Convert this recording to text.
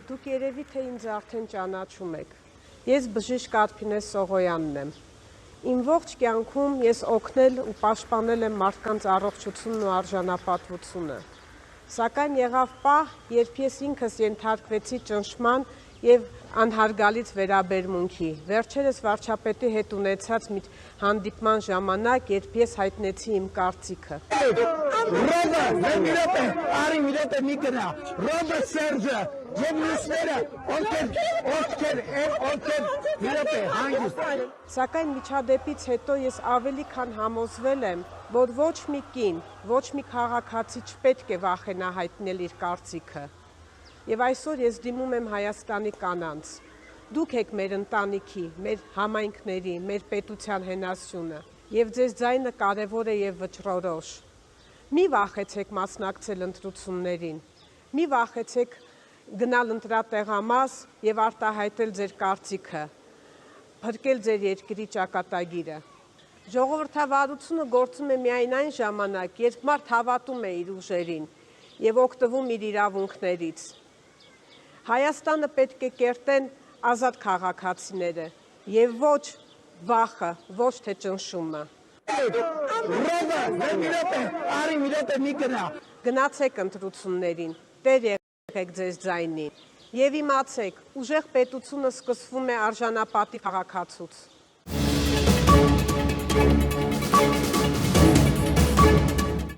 Դուք երևի թե ինձ արդեն ճանաչում եք։ Ես բժիշկ Արփինե Սողոյանն եմ։ Իմ ողջ կյանքում ես օգնել ու պաշտպանել եմ մարդկանց առողջությունն ու արժանապատվությունը։ Սակայն եղավ պահ, երբ ես ինքս ենթարկվեցի ճնշման եւ անհարգալից վերաբերմունքի։ Վերջերս վարչապետի հետ ունեցած մի հանդիպման ժամանակ, երբ ես հայտնեցի իմ կարծիքը։ Սակայն միջադեպից հետո ես ավելի քան համոզվել եմ, որ ոչ մի կին, ոչ մի քաղաքացի չպետք է վախենա հայտնել իր կարծիքը։ Եվ այսօր ես դիմում եմ Հայաստանի կանանց։ Դուք եք մեր ընտանիքի, մեր համայնքների, մեր պետության հենասյունը, եւ ձեզ ձայնը կարեւոր է եւ վճռորոշ։ Մի վախեցեք մասնակցել ընտրություններին, մի վախեցեք գնալ ընտրատեղամաս եւ արտահայտել ձեր կարծիքը, փրկել ձեր երկրի ճակատագիրը։ Ժողովրդավարությունը գործում է միայն այն ժամանակ, երբ մարդ հավատում է իր ուժերին եւ օգտվում իր իրավունքներից։ Հայաստանը պետք է կերտեն ազատ քաղաքացիները եւ ոչ վախը, ոչ թե ճնշումը։ Գնացեք ընտրություններին, տեր եղեք ձեզ ձայնին եւ իմացեք, ուժեղ պետությունը սկսվում է արժանապատիվ քաղաքացուց։